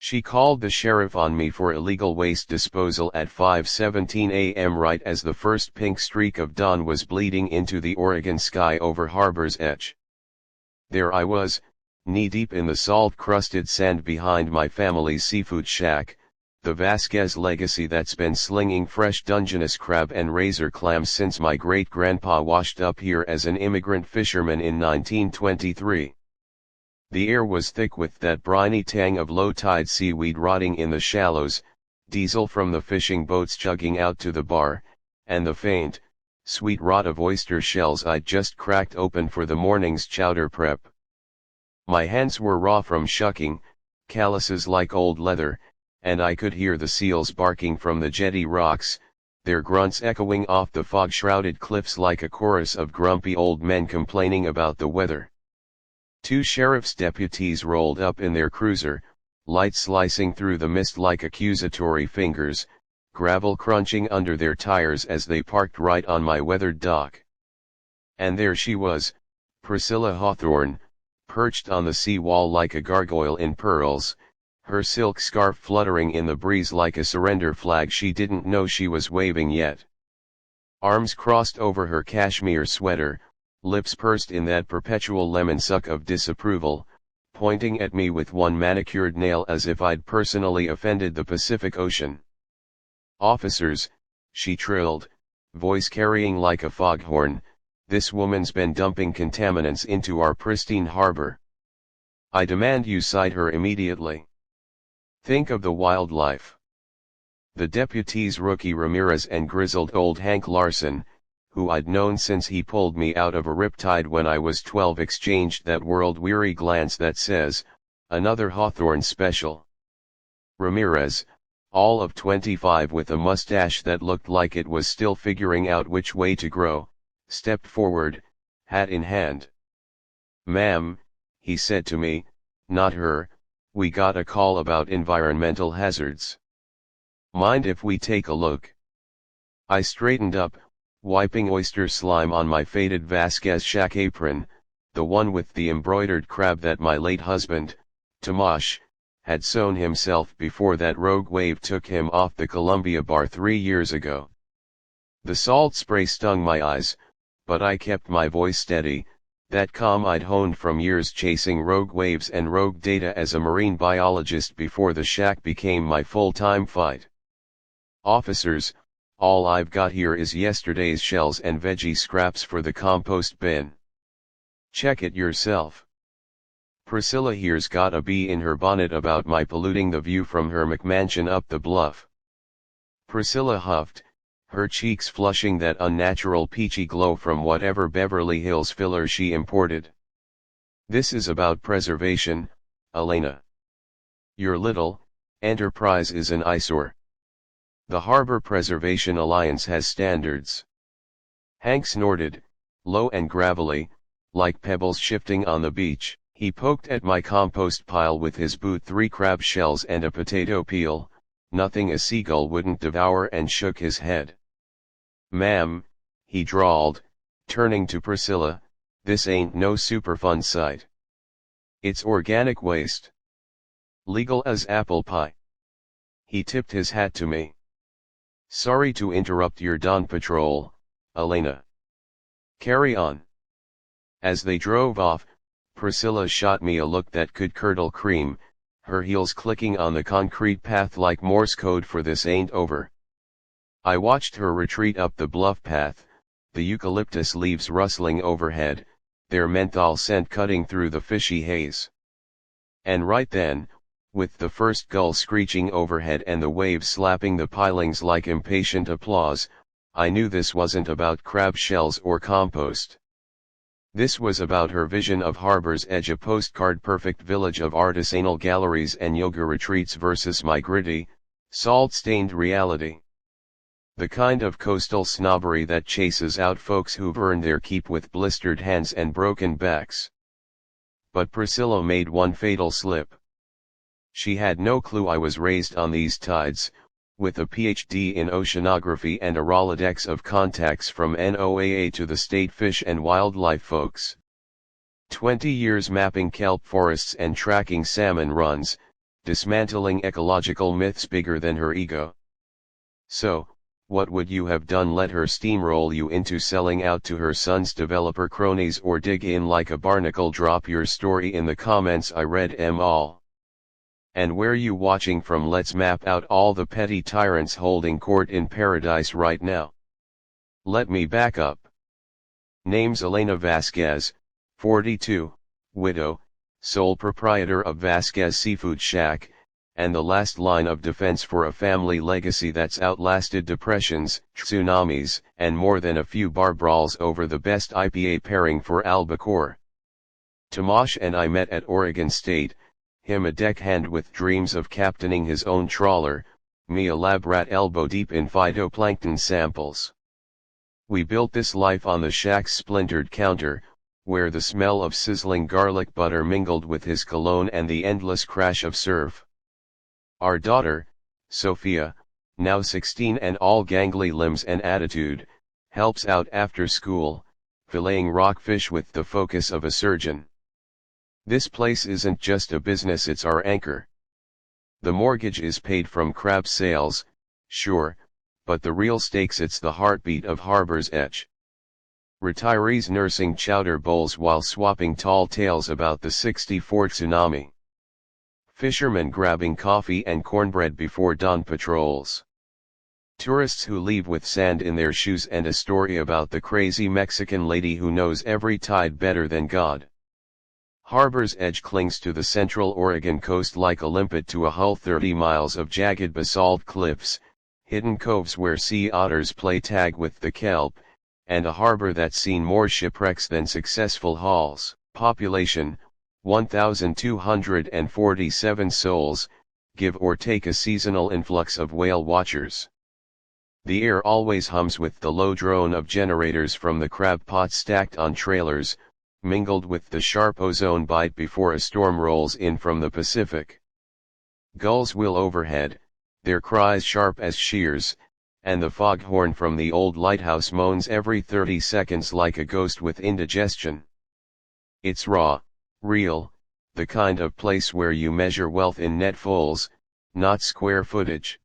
She called the sheriff on me for illegal waste disposal at 5:17 a.m. right as the first pink streak of dawn was bleeding into the Oregon sky over harbor's edge. There I was, knee-deep in the salt-crusted sand behind my family's seafood shack, the Vasquez legacy that's been slinging fresh Dungeness crab and razor clams since my great-grandpa washed up here as an immigrant fisherman in 1923. The air was thick with that briny tang of low-tide seaweed rotting in the shallows, diesel from the fishing boats chugging out to the bar, and the faint, sweet rot of oyster shells I'd just cracked open for the morning's chowder prep. My hands were raw from shucking, calluses like old leather, and I could hear the seals barking from the jetty rocks, their grunts echoing off the fog-shrouded cliffs like a chorus of grumpy old men complaining about the weather. Two sheriff's deputies rolled up in their cruiser, light slicing through the mist like accusatory fingers, gravel crunching under their tires as they parked right on my weathered dock. And there she was, Priscilla Hawthorne, perched on the sea-wall like a gargoyle in pearls, her silk scarf fluttering in the breeze like a surrender flag she didn't know she was waving yet. Arms crossed over her cashmere sweater, lips pursed in that perpetual lemon suck of disapproval, pointing at me with one manicured nail as if I'd personally offended the Pacific Ocean. "Officers," she trilled, voice carrying like a foghorn, "this woman's been dumping contaminants into our pristine harbor. I demand you cite her immediately. Think of the wildlife." The deputies Rookie Ramirez and grizzled old Hank Larson, who I'd known since he pulled me out of a riptide when I was 12, exchanged that world-weary glance that says, "Another Hawthorne special." Ramirez, all of 25 with a mustache that looked like it was still figuring out which way to grow, stepped forward, hat in hand. "Ma'am," he said to me, "not her, we got a call about environmental hazards. Mind if we take a look?" I straightened up, wiping oyster slime on my faded Vasquez shack apron, the one with the embroidered crab that my late husband, Tomash, had sewn himself before that rogue wave took him off the Columbia bar 3 years ago. The salt spray stung my eyes, but I kept my voice steady, that calm I'd honed from years chasing rogue waves and rogue data as a marine biologist before the shack became my full-time fight. "Officers, all I've got here is yesterday's shells and veggie scraps for the compost bin. Check it yourself. Priscilla here's got a bee in her bonnet about my polluting the view from her McMansion up the bluff." Priscilla huffed, her cheeks flushing that unnatural peachy glow from whatever Beverly Hills filler she imported. "This is about preservation, Elena. Your little enterprise is an eyesore. The Harbor Preservation Alliance has standards." Hank snorted, low and gravelly, like pebbles shifting on the beach. He poked at my compost pile with his boot, 3 crab shells and a potato peel, nothing a seagull wouldn't devour, and shook his head. "Ma'am," he drawled, turning to Priscilla, "this ain't no Superfund site. It's organic waste. Legal as apple pie." He tipped his hat to me. "Sorry to interrupt your dawn patrol, Elena. Carry on." As they drove off, Priscilla shot me a look that could curdle cream, her heels clicking on the concrete path like Morse code for "this ain't over." I watched her retreat up the bluff path, the eucalyptus leaves rustling overhead, their menthol scent cutting through the fishy haze. And right then, with the first gull screeching overhead and the waves slapping the pilings like impatient applause, I knew this wasn't about crab shells or compost. This was about her vision of Harbor's Edge, a postcard-perfect village of artisanal galleries and yoga retreats versus my gritty, salt-stained reality. The kind of coastal snobbery that chases out folks who've earned their keep with blistered hands and broken backs. But Priscilla made one fatal slip. She had no clue I was raised on these tides, with a PhD in oceanography and a Rolodex of contacts from NOAA to the state fish and wildlife folks. 20 years mapping kelp forests and tracking salmon runs, dismantling ecological myths bigger than her ego. So, what would you have done? Let her steamroll you into selling out to her son's developer cronies, or dig in like a barnacle? Drop your story in the comments. I read 'em all. And where you watching from? Let's map out all the petty tyrants holding court in paradise right now. Let me back up. Names: Elena Vasquez, 42, widow, sole proprietor of Vasquez Seafood Shack, and the last line of defense for a family legacy that's outlasted depressions, tsunamis, and more than a few bar brawls over the best IPA pairing for albacore. Tomash and I met at Oregon State, him a deckhand with dreams of captaining his own trawler, me a lab rat elbow deep in phytoplankton samples. We built this life on the shack's splintered counter, where the smell of sizzling garlic butter mingled with his cologne and the endless crash of surf. Our daughter, Sophia, now 16 and all gangly limbs and attitude, helps out after school, filleting rockfish with the focus of a surgeon. This place isn't just a business, it's our anchor. The mortgage is paid from crab sales, sure, but the real stakes, it's the heartbeat of Harbor's Edge. Retirees nursing chowder bowls while swapping tall tales about the '64 tsunami. Fishermen grabbing coffee and cornbread before dawn patrols. Tourists who leave with sand in their shoes and a story about the crazy Mexican lady who knows every tide better than God. Harbor's Edge clings to the central Oregon coast like a limpet to a hull. 30 miles of jagged basalt cliffs, hidden coves where sea otters play tag with the kelp, and a harbor that's seen more shipwrecks than successful hauls. Population, 1,247 souls, give or take a seasonal influx of whale watchers. The air always hums with the low drone of generators from the crab pots stacked on trailers, mingled with the sharp ozone bite before a storm rolls in from the Pacific. Gulls wheel overhead, their cries sharp as shears, and the foghorn from the old lighthouse moans every 30 seconds like a ghost with indigestion. It's raw, real, the kind of place where you measure wealth in net fulls, not square footage.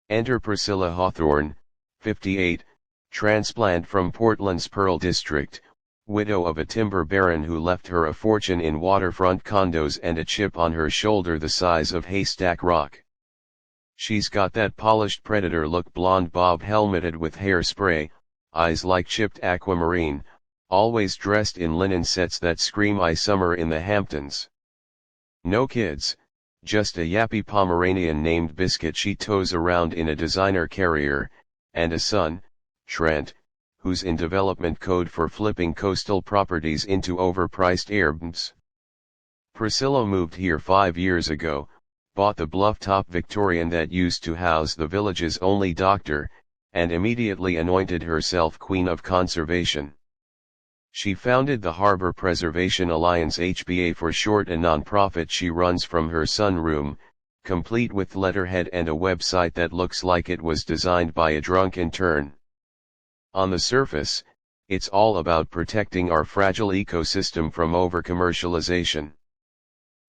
Enter Priscilla Hawthorne, 58, transplant from Portland's Pearl District, widow of a timber baron who left her a fortune in waterfront condos and a chip on her shoulder the size of Haystack Rock. She's got that polished predator look, blonde bob helmeted with hairspray, eyes like chipped aquamarine, always dressed in linen sets that scream "I summer in the Hamptons." No kids, just a yappy Pomeranian named Biscuit she tows around in a designer carrier, and a son, Trent, who's in development code for flipping coastal properties into overpriced Airbnbs. Priscilla moved here 5 years ago, bought the bluff-top Victorian that used to house the village's only doctor, and immediately anointed herself Queen of Conservation. She founded the Harbor Preservation Alliance, HBA for short, a nonprofit she runs from her sunroom, complete with letterhead and a website that looks like it was designed by a drunk intern. On the surface, it's all about protecting our fragile ecosystem from over-commercialization.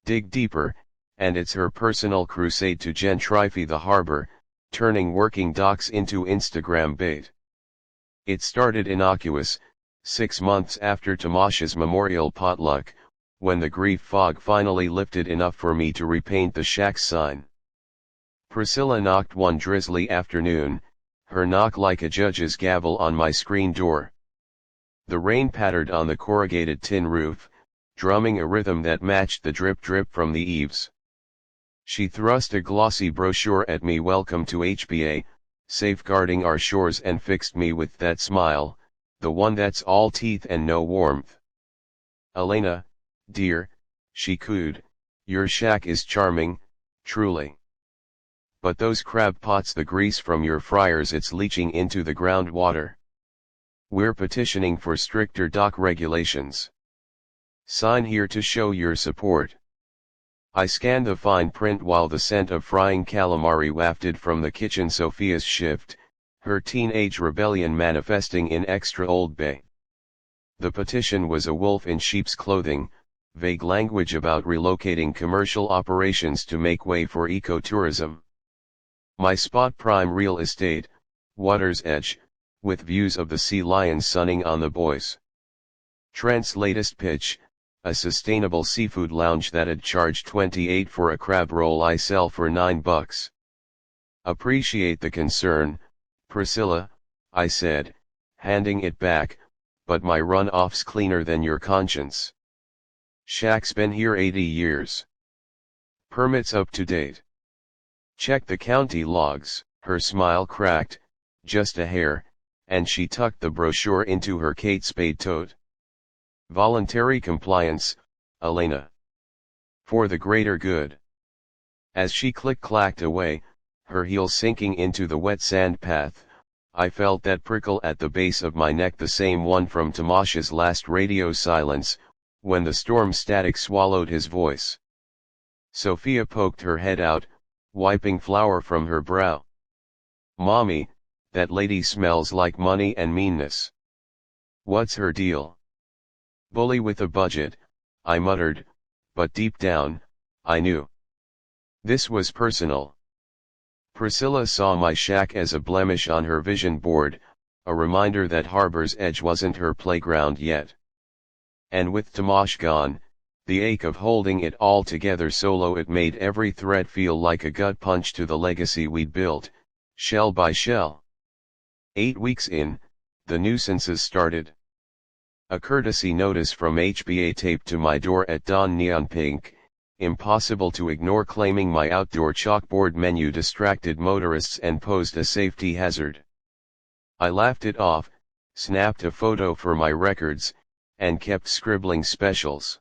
Dig deeper, and it's her personal crusade to gentrify the harbor, turning working docks into Instagram bait. It started innocuous, 6 months after Tamash's memorial potluck, when the grief fog finally lifted enough for me to repaint the shack's sign. Priscilla knocked one drizzly afternoon, her knock like a judge's gavel on my screen door. The rain pattered on the corrugated tin roof, drumming a rhythm that matched the drip-drip from the eaves. She thrust a glossy brochure at me, "Welcome to HBA, safeguarding our shores," and fixed me with that smile, the one that's all teeth and no warmth. "Elena, dear," she cooed, "your shack is charming, truly. But those crab pots, the grease from your fryers, it's leaching into the groundwater. We're petitioning for stricter dock regulations. Sign here to show your support." I scanned the fine print while the scent of frying calamari wafted from the kitchen. Sophia's shift, her teenage rebellion manifesting in extra Old Bay. The petition was a wolf in sheep's clothing, vague language about relocating commercial operations to make way for ecotourism. My spot prime real estate, water's edge, with views of the sea lions sunning on the boys. Trent's latest pitch, a sustainable seafood lounge that'd charge $28 for a crab roll I sell for $9. Appreciate the concern, Priscilla, I said, handing it back, but my runoff's cleaner than your conscience. Shack's been here 80 years. Permits up to date. Check the county logs. Her smile cracked, just a hair, and she tucked the brochure into her Kate Spade tote. Voluntary compliance, Elena. For the greater good. As she click-clacked away, her heels sinking into the wet sand path, I felt that prickle at the base of my neck, the same one from Tamash's last radio silence, when the storm static swallowed his voice. Sophia poked her head out, wiping flour from her brow. Mommy, that lady smells like money and meanness. What's her deal? Bully with a budget, I muttered, but deep down, I knew. This was personal. Priscilla saw my shack as a blemish on her vision board, a reminder that Harbor's Edge wasn't her playground yet. And with Tamash gone, the ache of holding it all together solo, it made every thread feel like a gut punch to the legacy we'd built, shell by shell. 8 weeks in, the nuisances started. A courtesy notice from HBA taped to my door at dawn, neon pink, impossible to ignore, claiming my outdoor chalkboard menu distracted motorists and posed a safety hazard. I laughed it off, snapped a photo for my records, and kept scribbling specials.